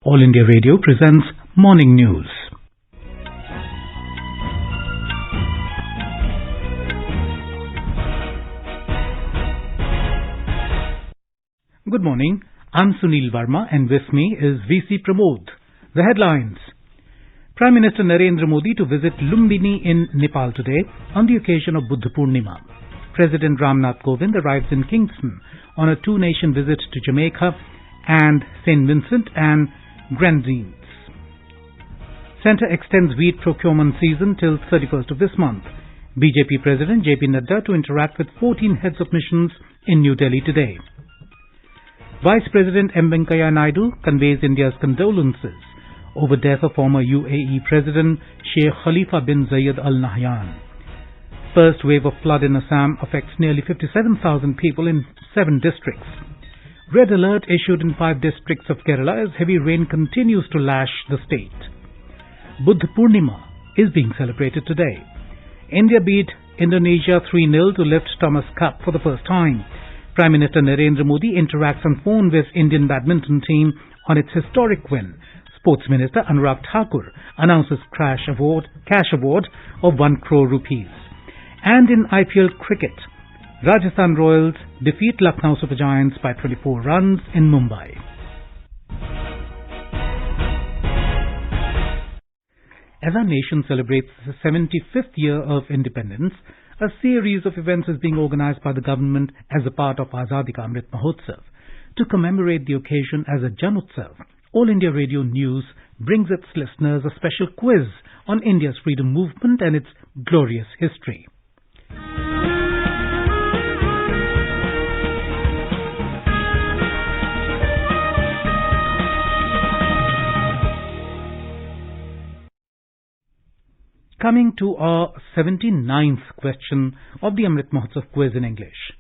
All India Radio presents Morning News. Good morning. I'm Sunil Verma and with me is VC Pramod. The headlines. Prime Minister Narendra Modi to visit Lumbini in Nepal today on the occasion of Buddha Purnima. President Ramnath Kovind arrives in Kingston on a two-nation visit to Jamaica and St. Vincent and Grenadines. Centre extends wheat procurement season till 31st of this month. BJP President JP Nadda to interact with 14 heads of missions in New Delhi today. Vice President M. Venkaiah Naidu conveys India's condolences over death of former UAE President Sheikh Khalifa bin Zayed Al Nahyan. First wave of flood in Assam affects nearly 57,000 people in 7 districts. Red alert issued in 5 districts of Kerala as heavy rain continues to lash the state. Buddha Purnima is being celebrated today. India beat Indonesia 3-0 to lift Thomas Cup for the first time. Prime Minister Narendra Modi interacts on phone with Indian badminton team on its historic win. Sports Minister Anurag Thakur announces cash award of 1 crore rupees. And in IPL cricket, Rajasthan Royals defeat Lucknow Super Giants by 24 runs in Mumbai. As our nation celebrates the 75th year of independence, a series of events is being organized by the government as a part of Azadi Ka Amrit Mahotsav. To commemorate the occasion as a Janotsav, All India Radio News brings its listeners a special quiz on India's freedom movement and its glorious history. Coming to our 79th question of the Amrit Mahotsav quiz in English.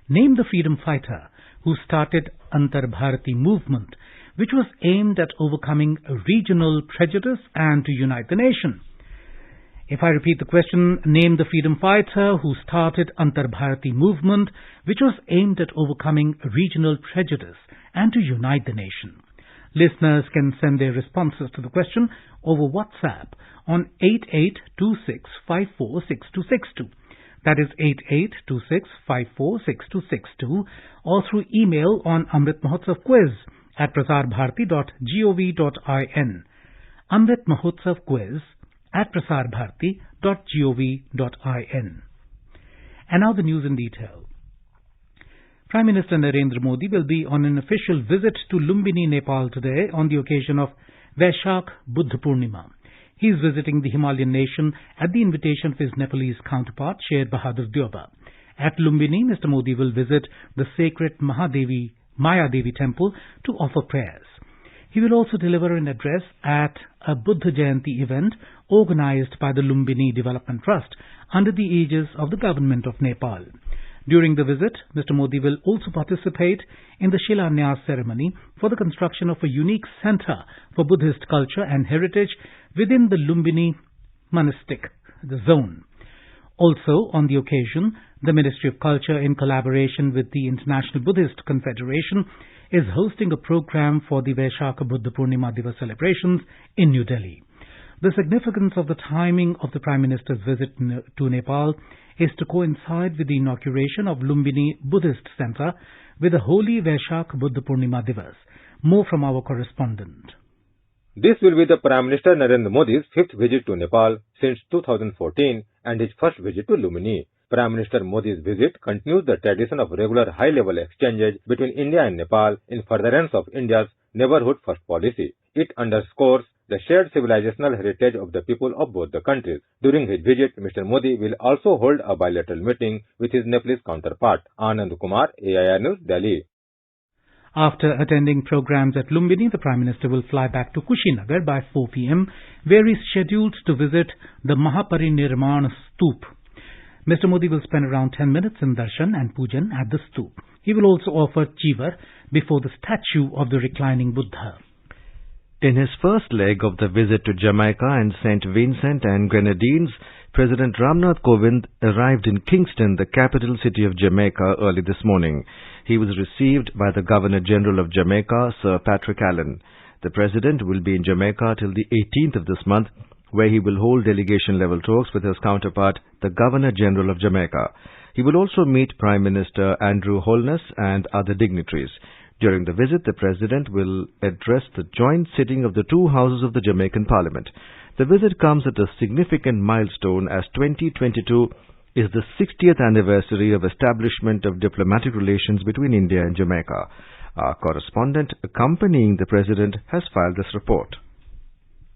Name the freedom fighter who started Antar Bharati movement, which was aimed at overcoming regional prejudice and to unite the nation. If I repeat the question, name the freedom fighter who started Antar Bharati movement, which was aimed at overcoming regional prejudice and to unite the nation. Listeners can send their responses to the question over WhatsApp on 8826546262. That is 8826546262, or through email on Amrit Mahotsav quiz at prasarbharati.gov.in. Amrit Mahotsav quiz at prasarbharati.gov.in. And now the news in detail. Prime Minister Narendra Modi will be on an official visit to Lumbini, Nepal today on the occasion of Vaishakh Buddha Purnima. He is visiting the Himalayan nation at the invitation of his Nepalese counterpart, Sher Bahadur Deoba. At Lumbini, Mr. Modi will visit the sacred Maya Devi temple to offer prayers. He will also deliver an address at a Buddha Jayanti event organized by the Lumbini Development Trust under the aegis of the Government of Nepal. During the visit, Mr. Modi will also participate in the Shilanyas ceremony for the construction of a unique center for Buddhist culture and heritage within the Lumbini monastic zone. Also, on the occasion, the Ministry of Culture, in collaboration with the International Buddhist Confederation, is hosting a program for the Vaishakh Buddha Purnima Divas celebrations in New Delhi. The significance of the timing of the Prime Minister's visit to Nepal is to coincide with the inauguration of Lumbini Buddhist Center with the holy Vaishakh Buddha Purnima Divas. More from our correspondent. This will be the Prime Minister Narendra Modi's 5th visit to Nepal since 2014 and his first visit to Lumbini. Prime Minister Modi's visit continues the tradition of regular high-level exchanges between India and Nepal in furtherance of India's neighborhood first policy. It underscores the shared civilizational heritage of the people of both the countries. During his visit, Mr. Modi will also hold a bilateral meeting with his Nepalese counterpart. Anand Kumar, AIR News, Delhi. After attending programs at Lumbini, the Prime Minister will fly back to Kushinagar by 4 p.m, where he is scheduled to visit the Mahaparinirman Stoop. Mr. Modi will spend around 10 minutes in darshan and pujan at the stoop. He will also offer chivar before the statue of the reclining Buddha. In his first leg of the visit to Jamaica and St. Vincent and Grenadines, President Ramnath Kovind arrived in Kingston, the capital city of Jamaica, early this morning. He was received by the Governor-General of Jamaica, Sir Patrick Allen. The President will be in Jamaica till the 18th of this month, where he will hold delegation-level talks with his counterpart, the Governor-General of Jamaica. He will also meet Prime Minister Andrew Holness and other dignitaries. During the visit, the President will address the joint sitting of the two houses of the Jamaican Parliament. The visit comes at a significant milestone as 2022 is the 60th anniversary of establishment of diplomatic relations between India and Jamaica. Our correspondent accompanying the President has filed this report.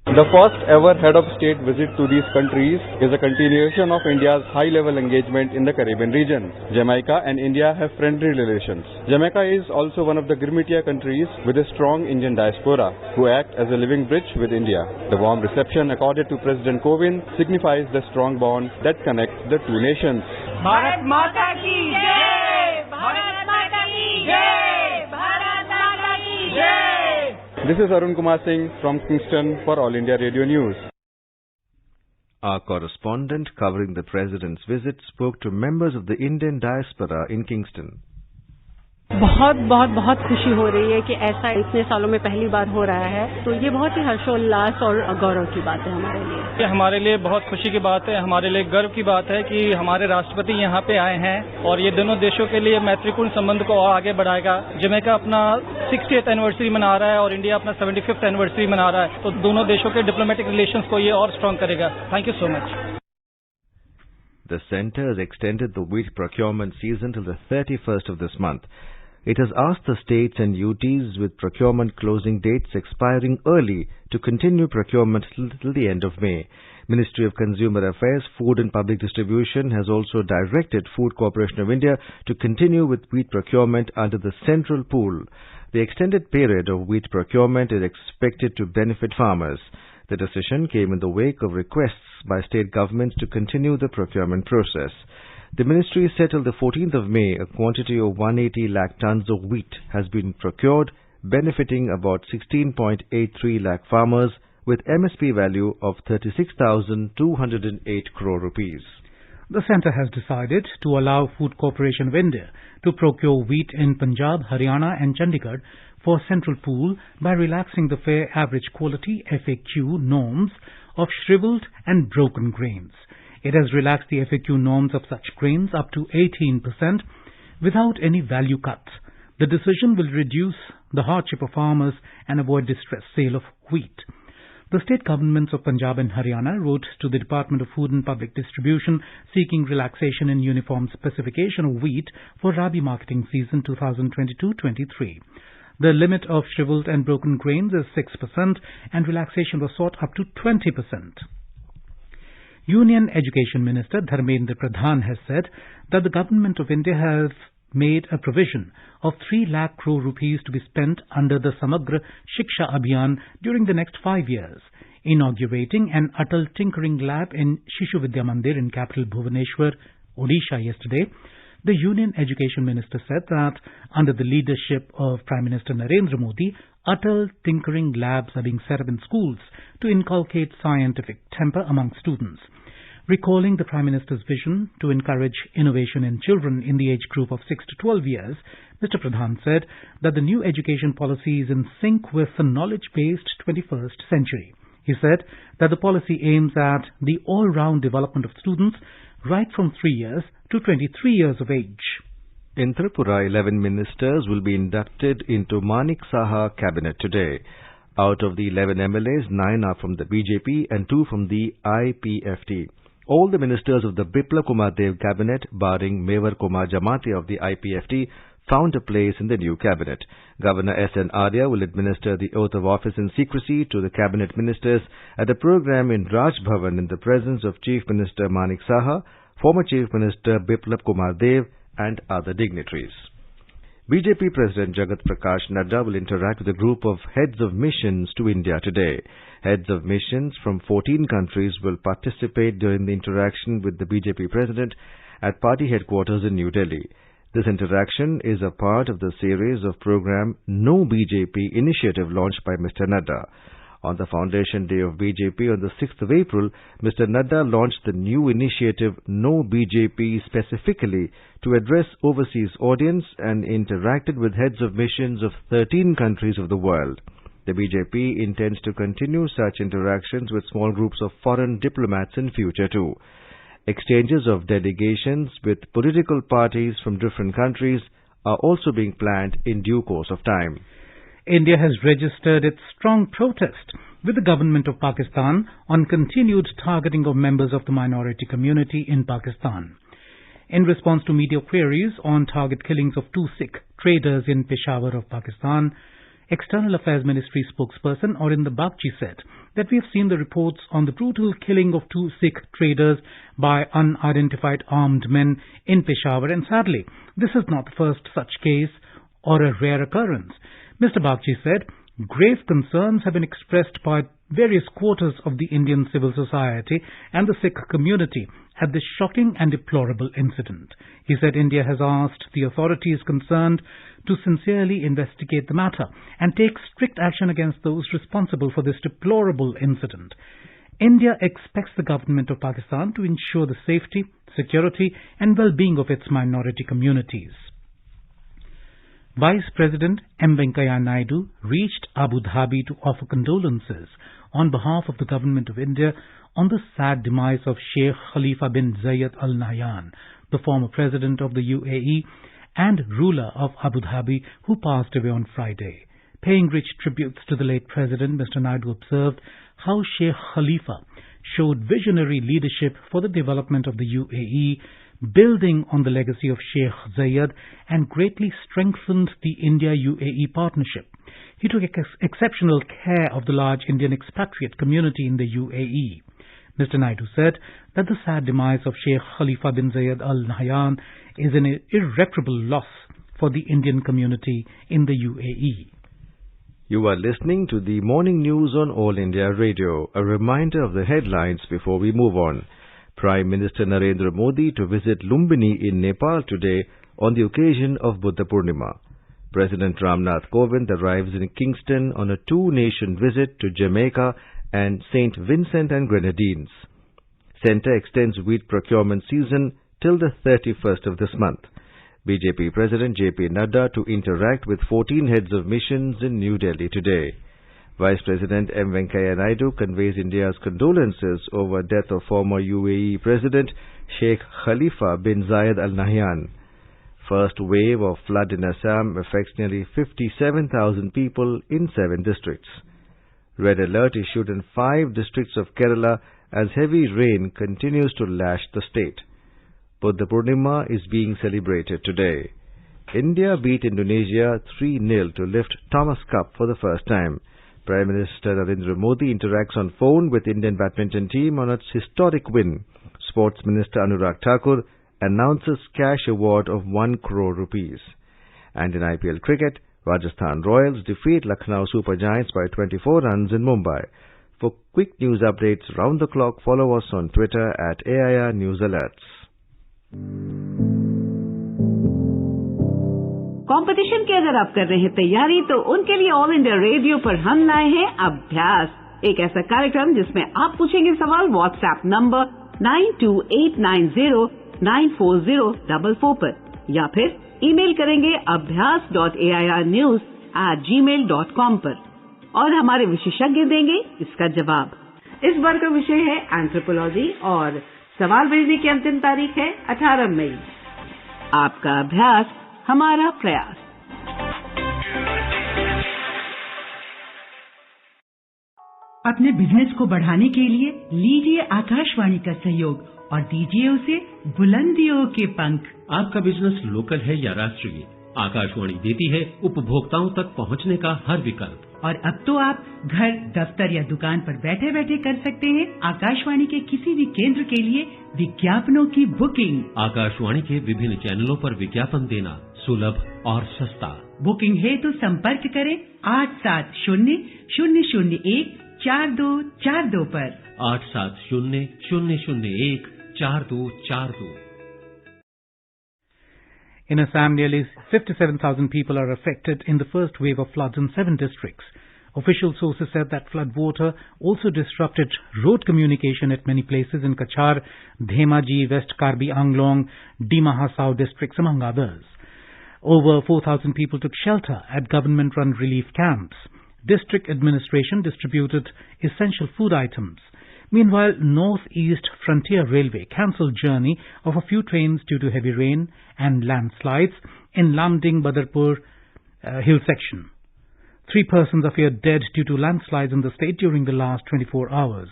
The first ever head of state visit to these countries is a continuation of India's high-level engagement in the Caribbean region. Jamaica and India have friendly relations. Jamaica is also one of the Girmitia countries with a strong Indian diaspora who act as a living bridge with India. The warm reception accorded to President Kovind signifies the strong bond that connects the two nations. Bharat Mata ki Jai! Bharat Mata ki Jai! Bharat Mata ki Jai! This is Arun Kumar Singh from Kingston for All India Radio News. Our correspondent covering the President's visit spoke to members of the Indian diaspora in Kingston. बहुत खुशी हो रही है कि ऐसा इतने सालों में पहली बार हो रहा है, तो ये बहुत ही हर्षोल्लास और गौरव की बात है हमारे लिए। ये हमारे लिए बहुत खुशी की बात है, हमारे लिए गर्व की बात है कि हमारे राष्ट्रपति यहाँ पे आए हैं और ये दोनों देशों के लिए मैत्रीपूर्ण संबंध को और आगे बढ़ाएगा। जमैका अपना 60th एनिवर्सरी मना रहा है और इंडिया अपना 75th एनिवर्सरी मना रहा है, तो दोनों देशों के डिप्लोमेटिक रिलेशंस को ये और स्ट्रांग करेगा। Thank you so much. The centre has extended the wheat procurement season till the 31st of this month. It has asked the states and UTs with procurement closing dates expiring early to continue procurement till the end of May. Ministry of Consumer Affairs, Food and Public Distribution has also directed Food Corporation of India to continue with wheat procurement under the central pool. The extended period of wheat procurement is expected to benefit farmers. The decision came in the wake of requests by state governments to continue the procurement process. The ministry said till the 14th of May, a quantity of 180 lakh tons of wheat has been procured, benefiting about 16.83 lakh farmers with MSP value of 36,208 crore rupees. The centre has decided to allow Food Corporation of India to procure wheat in Punjab, Haryana and Chandigarh for central pool by relaxing the fair average quality FAQ norms of shriveled and broken grains. It has relaxed the FAQ norms of such grains up to 18% without any value cuts. The decision will reduce the hardship of farmers and avoid distressed sale of wheat. The state governments of Punjab and Haryana wrote to the Department of Food and Public Distribution seeking relaxation in uniform specification of wheat for Rabi marketing season 2022-23. The limit of shriveled and broken grains is 6% and relaxation was sought up to 20%. Union Education Minister Dharmendra Pradhan has said that the Government of India has made a provision of 3 lakh crore rupees to be spent under the Samagra Shiksha Abhiyan during the next 5 years. Inaugurating an Atal Tinkering Lab in Shishu Vidya Mandir in capital Bhubaneswar, Odisha yesterday, the Union Education Minister said that under the leadership of Prime Minister Narendra Modi, Atal Tinkering Labs are being set up in schools to inculcate scientific temper among students. Recalling the Prime Minister's vision to encourage innovation in children in the age group of 6 to 12 years, Mr. Pradhan said that the new education policy is in sync with the knowledge-based 21st century. He said that the policy aims at the all-round development of students right from 3 years to 23 years of age. In Tripura, 11 ministers will be inducted into Manik Saha cabinet today. Out of the 11 MLAs, 9 are from the BJP and 2 from the IPFT. All the ministers of the Biplab Kumar Dev cabinet, barring Mewar Kumar Jamati of the IPFT, found a place in the new cabinet. Governor S.N. Arya will administer the oath of office in secrecy to the cabinet ministers at a program in Raj Bhavan in the presence of Chief Minister Manik Saha, former Chief Minister Biplab Kumar Dev and other dignitaries. BJP President Jagat Prakash Nadda will interact with a group of heads of missions to India today. Heads of missions from 14 countries will participate during the interaction with the BJP President at party headquarters in New Delhi. This interaction is a part of the series of program No BJP initiative launched by Mr. Nadda. On the foundation day of BJP on the 6th of April, Mr. Nadda launched the new initiative No BJP specifically to address overseas audience and interacted with heads of missions of 13 countries of the world. The BJP intends to continue such interactions with small groups of foreign diplomats in future too. Exchanges of delegations with political parties from different countries are also being planned in due course of time. India has registered its strong protest with the government of Pakistan on continued targeting of members of the minority community in Pakistan. In response to media queries on target killings of 2 Sikh traders in Peshawar of Pakistan, External Affairs Ministry spokesperson Arind Bagchi said that we have seen the reports on the brutal killing of 2 Sikh traders by unidentified armed men in Peshawar, and sadly, this is not the first such case or a rare occurrence. Mr. Bagchi said grave concerns have been expressed by various quarters of the Indian civil society and the Sikh community at this shocking and deplorable incident. He said India has asked the authorities concerned to sincerely investigate the matter and take strict action against those responsible for this deplorable incident. India expects the government of Pakistan to ensure the safety, security and well-being of its minority communities. Vice President M. Venkaiah Naidu reached Abu Dhabi to offer condolences on behalf of the Government of India on the sad demise of Sheikh Khalifa bin Zayed Al Nahyan, the former President of the UAE and ruler of Abu Dhabi, who passed away on Friday. Paying rich tributes to the late President, Mr. Naidu observed how Sheikh Khalifa showed visionary leadership for the development of the UAE, building on the legacy of Sheikh Zayed, and greatly strengthened the India-UAE partnership. He took exceptional care of the large Indian expatriate community in the UAE. Mr. Naidu said that the sad demise of Sheikh Khalifa bin Zayed Al Nahyan is an irreparable loss for the Indian community in the UAE. You are listening to the morning news on All India Radio. A reminder of the headlines before we move on. Prime Minister Narendra Modi to visit Lumbini in Nepal today on the occasion of Buddha Purnima. President Ramnath Kovind arrives in Kingston on a two-nation visit to Jamaica and St. Vincent and Grenadines. Centre extends wheat procurement season till the 31st of this month. BJP President J.P. Nadda to interact with 14 heads of missions in New Delhi today. Vice President M. Venkaiah Naidu conveys India's condolences over death of former UAE President Sheikh Khalifa bin Zayed Al Nahyan. First wave of flood in Assam affects nearly 57,000 people in 7 districts. Red alert issued in 5 districts of Kerala as heavy rain continues to lash the state. Buddha Purnima is being celebrated today. India beat Indonesia 3-0 to lift Thomas Cup for the first time. Prime Minister Narendra Modi interacts on phone with Indian badminton team on its historic win. Sports Minister Anurag Thakur announces cash award of 1 crore rupees. And in IPL cricket, Rajasthan Royals defeat Lucknow Super Giants by 24 runs in Mumbai. For quick news updates round the clock, follow us on Twitter at AIR News Alerts. Competition की अगर आप कर रहे हैं तैयारी तो उनके लिए ऑल इंडिया रेडियो पर हम लाए हैं अभ्यास, एक ऐसा कार्यक्रम जिसमें आप पूछेंगे सवाल व्हाट्सएप नंबर 9289094044 पर या फिर ईमेल करेंगे abhyas.airnews@gmail.com पर और हमारे विशेषज्ञ देंगे इसका जवाब। इस बार का विषय है एंथ्रोपोलॉजी और सवाल भेजने की अंतिम तारीख है 18 मई। आपका अभ्यास हमारा प्रयास। अपने बिजनेस को बढ़ाने के लिए लीजिए आकाशवाणी का सहयोग और दीजिए उसे बुलंदियों के पंख। आपका बिजनेस लोकल है या राष्ट्रीय, आकाशवाणी देती है उपभोक्ताओं तक पहुंचने का हर विकल्प। और अब तो आप घर, दफ्तर या दुकान पर बैठे बैठे कर सकते हैं आकाशवाणी के किसी भी केंद्र के लिए विज्ञापनों की बुकिंग। आकाशवाणी के विभिन्न चैनलों पर विज्ञापन देना सुलभ और सस्ता। बुकिंग है तो संपर्क करें 8700014242 पर 8700014242। In Assam, nearly 57,000 people are affected in the first wave of floods in 7 districts. Official sources said that flood water also disrupted road communication at many places in Kachar, Dhemaji, West Karbi Anglong, Dima Hasao districts, among others. Over 4,000 people took shelter at government-run relief camps. district administration distributed essential food items. Meanwhile, North-East Frontier Railway cancelled journey of a few trains due to heavy rain and landslides in Lamding-Badarpur hill section. 3 persons are feared dead due to landslides in the state during the last 24 hours.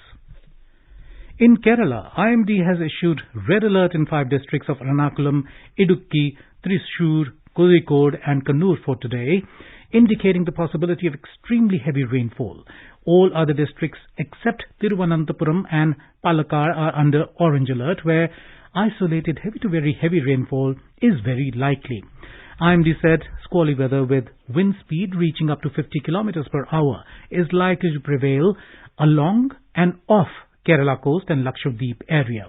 In Kerala, IMD has issued red alert in 5 districts of Ernakulam, Idukki, Thrissur, Kozhikode and Kannur for today, indicating the possibility of extremely heavy rainfall. All other districts except Thiruvananthapuram and Palakkad are under orange alert, where isolated heavy to very heavy rainfall is very likely. IMD said squally weather with wind speed reaching up to 50 kilometers per hour is likely to prevail along and off Kerala coast and Lakshadweep area.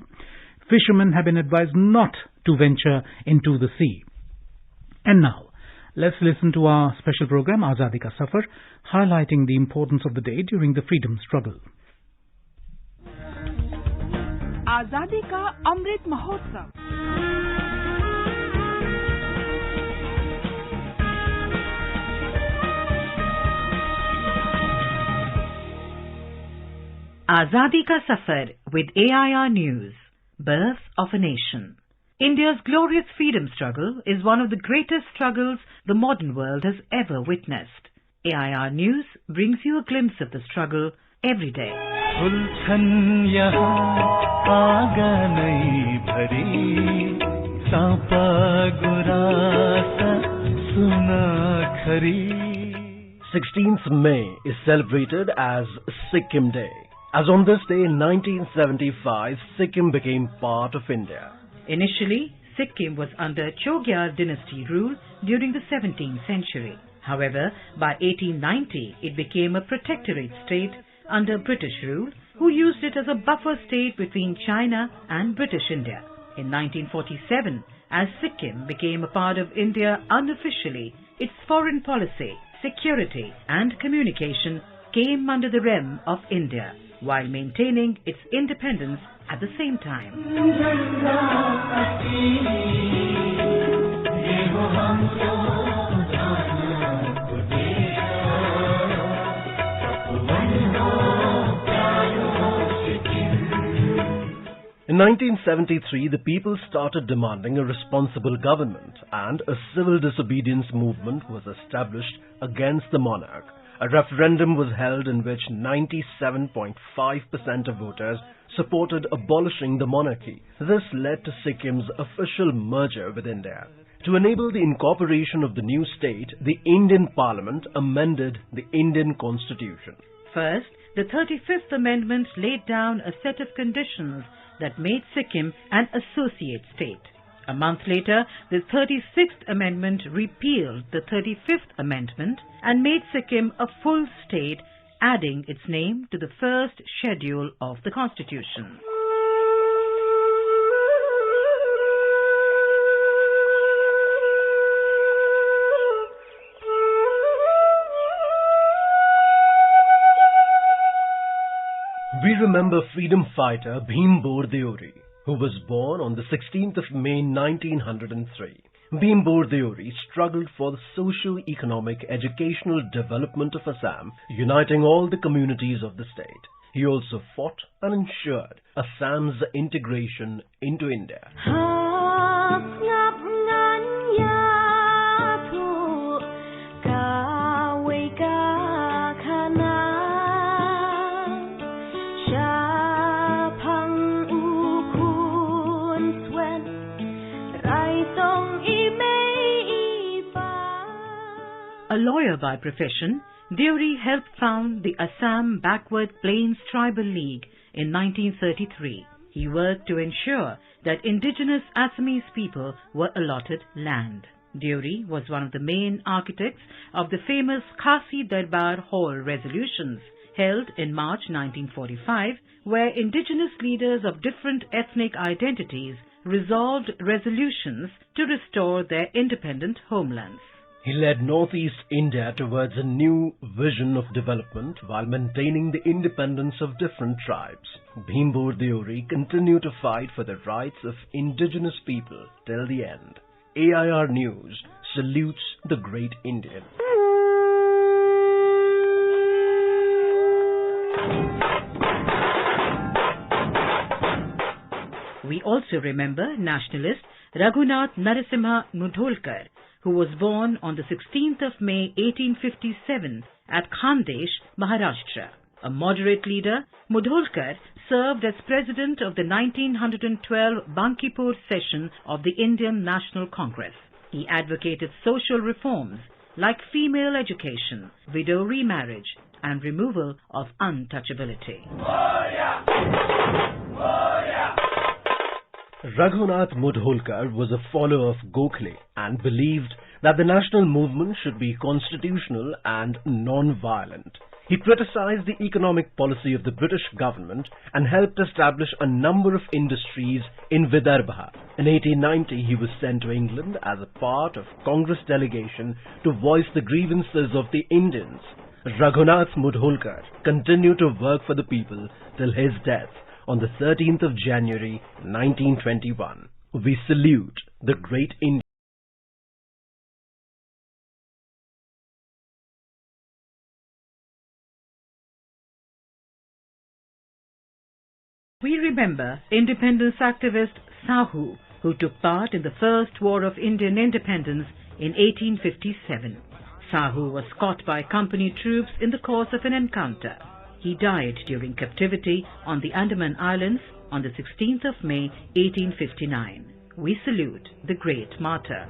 Fishermen have been advised not to venture into the sea. And now, let's listen to our special program Azadi Ka Safar, highlighting the importance of the day during the freedom struggle. Azadi Ka Amrit Mahotsav. Azadi Ka Safar with AIR News, Birth of a Nation. India's glorious freedom struggle is one of the greatest struggles the modern world has ever witnessed. AIR News brings you a glimpse of the struggle every day. "16th May is celebrated as Sikkim Day. As on this day in 1975, Sikkim became part of India. Initially, Sikkim was under Chogyar dynasty rule during the 17th century. However, by 1890, it became a protectorate state under British rule, who used it as a buffer state between China and British India. In 1947, as Sikkim became a part of India unofficially, its foreign policy, security and communication came under the realm of India, while maintaining its independence at the same time. In 1973, the people started demanding a responsible government, and a civil disobedience movement was established against the monarch. A referendum was held in which 97.5% of voters supported abolishing the monarchy. This led to Sikkim's official merger with India. To enable the incorporation of the new state, the Indian Parliament amended the Indian Constitution. First, the 35th Amendment laid down a set of conditions that made Sikkim an associate state. A month later, the 36th Amendment repealed the 35th Amendment and made Sikkim a full state, adding its name to the first schedule of the Constitution. We remember freedom fighter Bhim Bor Deori, who was born on the 16th of May 1903. Bhim Bor Deori struggled for the socio-economic educational development of Assam, uniting all the communities of the state. He also fought and ensured Assam's integration into India. A lawyer by profession, Deori helped found the Assam Backward Plains Tribal League in 1933. He worked to ensure that indigenous Assamese people were allotted land. Deori was one of the main architects of the famous Khasi Darbar Hall resolutions held in March 1945, where indigenous leaders of different ethnic identities resolved resolutions to restore their independent homelands. He led Northeast India towards a new vision of development while maintaining the independence of different tribes. Bhim Bor Deori continued to fight for the rights of indigenous people till the end. AIR News salutes the great Indian. We also remember nationalist Raghunath Narasimha Mudholkar, who was born on the 16th of May 1857 at Khandesh, Maharashtra. A moderate leader, Mudholkar served as president of the 1912 Bankipur session of the Indian National Congress. He advocated social reforms like female education, widow remarriage, and removal of untouchability. Raghunath Mudholkar was a follower of Gokhale and believed that the national movement should be constitutional and non-violent. He criticized the economic policy of the British government and helped establish a number of industries in Vidarbha. In 1890, he was sent to England as a part of Congress delegation to voice the grievances of the Indians. Raghunath Mudholkar continued to work for the people till his death on the 13th of January 1921. We salute the great Indian. We remember independence activist Sahu, who took part in the First War of Indian Independence in 1857. Sahu was caught by company troops in the course of an encounter. He died during captivity on the Andaman Islands on the 16th of May 1859. We salute the great martyr.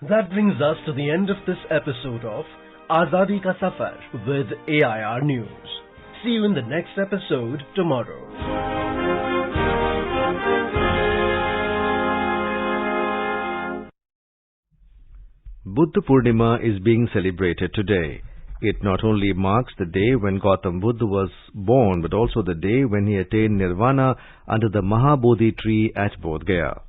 That brings us to the end of this episode of Azadi Ka Safar with AIR News. See you in the next episode tomorrow. Buddha Purnima is being celebrated today. It not only marks the day when Gautam Buddha was born, but also the day when he attained nirvana under the Mahabodhi tree at Bodh Gaya.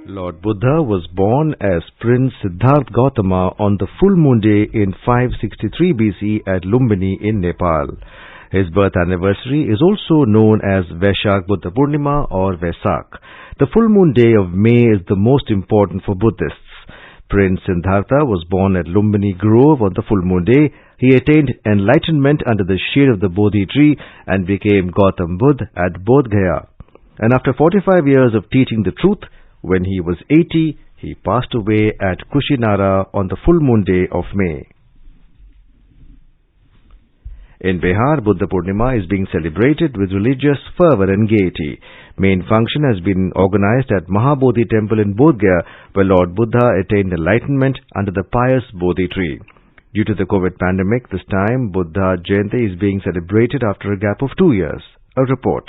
Lord Buddha was born as Prince Siddhartha Gautama on the full moon day in 563 BC at Lumbini in Nepal. His birth anniversary is also known as Vaishak Buddha Purnima or Vesak. The full moon day of May is the most important for Buddhists. Prince Siddhartha was born at Lumbini Grove on the full moon day. He attained enlightenment under the shade of the Bodhi tree and became Gautam Buddha at Bodh Gaya. And after 45 years of teaching the truth, when he was 80, he passed away at Kushinara on the full moon day of May. In Bihar, Buddha Purnima is being celebrated with religious fervor and gaiety. Main function has been organized at Mahabodhi temple in Bodh Gaya, where Lord Buddha attained enlightenment under the pious Bodhi tree. Due to the COVID pandemic, this time Buddha Jayanti is being celebrated after a gap of 2 years. A report.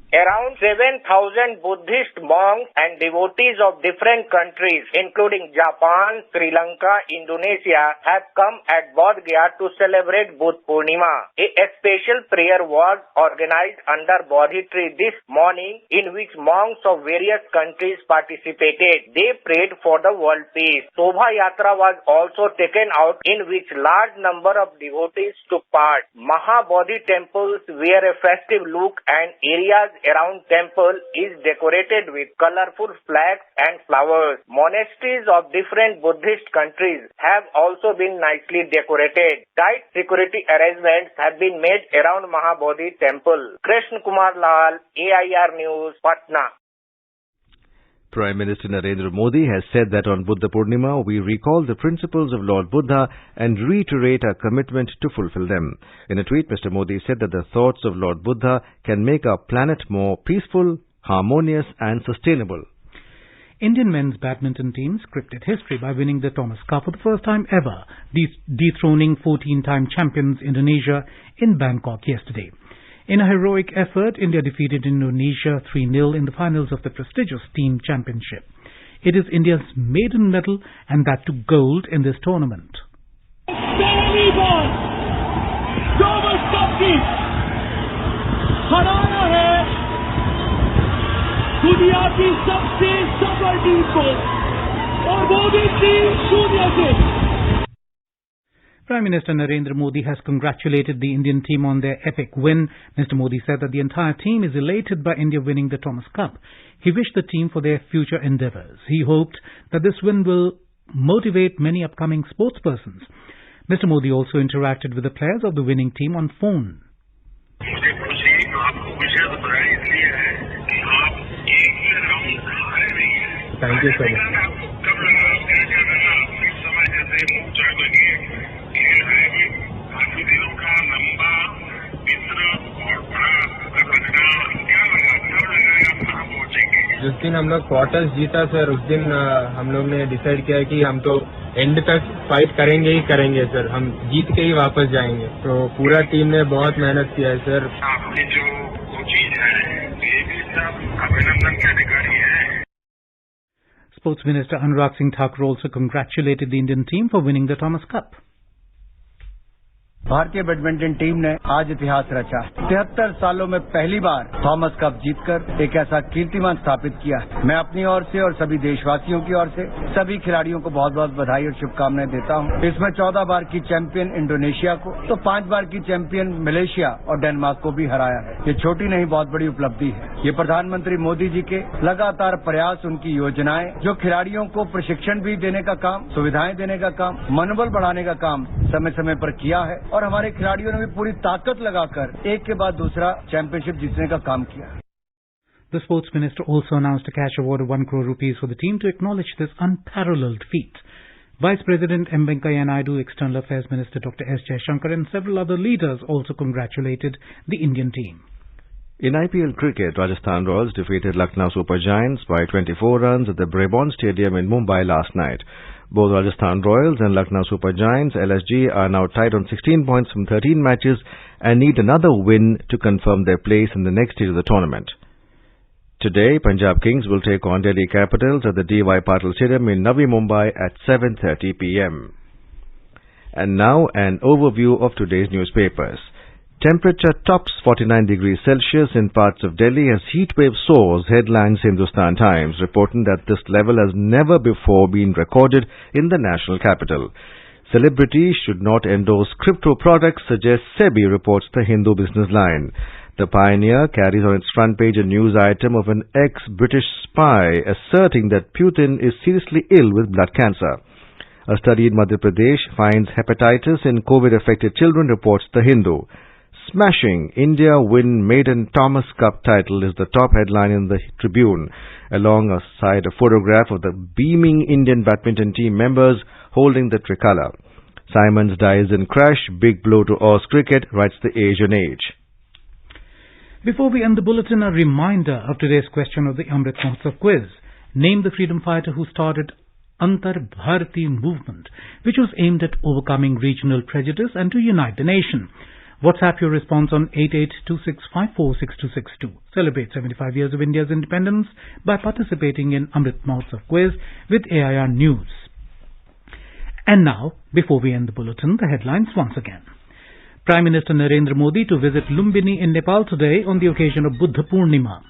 Around 7,000 Buddhist monks and devotees of different countries, including Japan, Sri Lanka, Indonesia, have come at Bodh Gaya to celebrate Buddha Purnima. A special prayer was organized under Bodhi tree this morning, in which monks of various countries participated. They prayed for the world peace. Shobha Yatra was also taken out, in which large number of devotees took part. Mahabodhi temples wear a festive look, and areas around temple is decorated with colorful flags and flowers. Monasteries of different Buddhist countries have also been nicely decorated. Tight security arrangements have been made around Mahabodhi temple. Krishna Kumar Lal, AIR News, Patna. Prime Minister Narendra Modi has said that on Buddha Purnima we recall the principles of Lord Buddha and reiterate our commitment to fulfill them. In a tweet, Mr. Modi said that the thoughts of Lord Buddha can make our planet more peaceful, harmonious and sustainable. Indian men's badminton team scripted history by winning the Thomas Cup for the first time ever, dethroning 14-time champions Indonesia in Bangkok yesterday. In a heroic effort, India defeated Indonesia 3-0 in the finals of the prestigious team championship. It is India's maiden medal, and that to gold in this tournament. पहली बार Thomas cup की हराया है दुनिया की सबसे सफल team को और वो भी 3-0 से। Prime Minister Narendra Modi has congratulated the Indian team on their epic win. Mr. Modi said that the entire team is elated by India winning the Thomas Cup. He wished the team for their future endeavours. He hoped that this win will motivate many upcoming sportspersons. Mr. Modi also interacted with the players of the winning team on phone. मुझे खुशी आपको विशेष बधाई इसलिए है कि आप एक round हारे नहीं हैं। Thank you so much. आपको कब लगा क्या लगा इस समय जैसे मुझे लगे खेल है भी काफी दिनों का लंबा मिश्र और बड़ा रखना क्या लगा कब लगा आप कहाँ पहुँचेंगे। जिस दिन हम लोग क्वार्टर्स जीता सर उस दिन हम लोग ने डिसाइड किया कि हम तो एंड तक फाइट करेंगे ही करेंगे सर, हम जीत के ही वापस जाएंगे। तो पूरा टीम ने बहुत मेहनत किया है सर। आपकी जो कोचिंग है ये भी सब अभिनंदन के अधिकारी है। Sports Minister Anurag Singh Thakur also congratulated the Indian team for winning the Thomas Cup. भारतीय बैडमिंटन टीम ने आज इतिहास रचा। 73 सालों में पहली बार थॉमस कप जीतकर एक ऐसा कीर्तिमान स्थापित किया। मैं अपनी ओर से और सभी देशवासियों की ओर से सभी खिलाड़ियों को बहुत बहुत बधाई और शुभकामनाएं देता हूं। इसमें 14 बार की चैंपियन इंडोनेशिया को तो 5 बार की चैंपियन मलेशिया और डेनमार्क को भी हराया है। ये छोटी नहीं बहुत बड़ी उपलब्धि है। ये प्रधानमंत्री मोदी जी के लगातार प्रयास, उनकी योजनाएं जो खिलाड़ियों को प्रशिक्षण भी देने का काम, सुविधाएं देने का काम, मनोबल बढ़ाने का काम समय समय पर किया है और हमारे खिलाड़ियों ने भी पूरी ताकत लगाकर एक के बाद दूसरा चैंपियनशिप जीतने का काम किया। The sports minister also announced a cash award of 1 crore rupees for the team to acknowledge this unparalleled feat. Vice President M. Venkaiah Naidu, External Affairs Minister Dr. S. Jaishankar and several other leaders also congratulated the Indian team. In IPL cricket, Rajasthan Royals defeated Lucknow Super Giants by 24 runs at the Brabourne Stadium in Mumbai last night. Both Rajasthan Royals and Lucknow Super Giants, LSG, are now tied on 16 points from 13 matches and need another win to confirm their place in the next stage of the tournament. Today, Punjab Kings will take on Delhi Capitals at the D.Y. Patil Stadium in Navi Mumbai at 7:30 p.m. And now an overview of today's newspapers. Temperature tops 49 degrees Celsius in parts of Delhi as heatwave soars, headlines Hindustan Times, reporting that this level has never before been recorded in the national capital. Celebrities should not endorse crypto products, suggests SEBI, reports the Hindu Business Line. The Pioneer carries on its front page a news item of an ex-British spy asserting that Putin is seriously ill with blood cancer. A study in Madhya Pradesh finds hepatitis in COVID-affected children, reports the Hindu. Smashing India win maiden Thomas Cup title is the top headline in the Tribune, alongside a photograph of the beaming Indian badminton team members holding the tricolour. Simons dies in crash, big blow to Oz cricket, writes the Asian Age. Before we end the bulletin, a reminder of today's question of the Amrit Mahotsav quiz. Name the freedom fighter who started Antar Bharati movement, which was aimed at overcoming regional prejudice and to unite the nation. WhatsApp your response on 8826546262. Celebrate 75 years of India's independence by participating in Amrit Mahotsav quiz with AIR News. And now, before we end the bulletin, the headlines once again. Prime Minister Narendra Modi to visit Lumbini in Nepal today on the occasion of Buddha Purnima.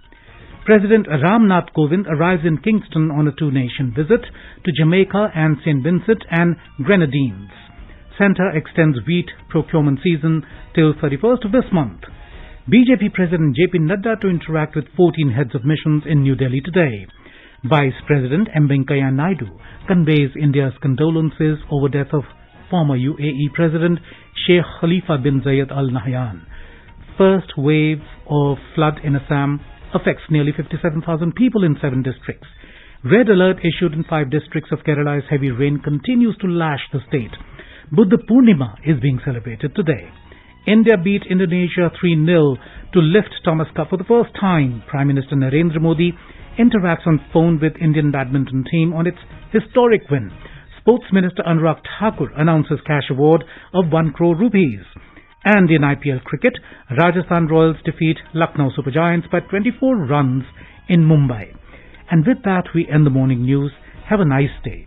President Ram Nath Kovind arrives in Kingston on a two-nation visit to Jamaica and St. Vincent and Grenadines. Centre extends wheat procurement season till 31st of this month. BJP President JP Nadda to interact with 14 heads of missions in New Delhi today. Vice President M. Venkaiah Naidu conveys India's condolences over death of former UAE President Sheikh Khalifa bin Zayed Al Nahyan. First wave of flood in Assam affects nearly 57,000 people in 7 districts. Red alert issued in 5 districts of Kerala as heavy rain continues to lash the state. Buddha Purnima is being celebrated today. India beat Indonesia 3-0 to lift Thomas Cup for the first time. Prime Minister Narendra Modi interacts on phone with Indian badminton team on its historic win. Sports Minister Anurag Thakur announces cash award of 1 crore rupees. And in IPL cricket, Rajasthan Royals defeat Lucknow Super Giants by 24 runs in Mumbai. And with that, we end the morning news. Have a nice day.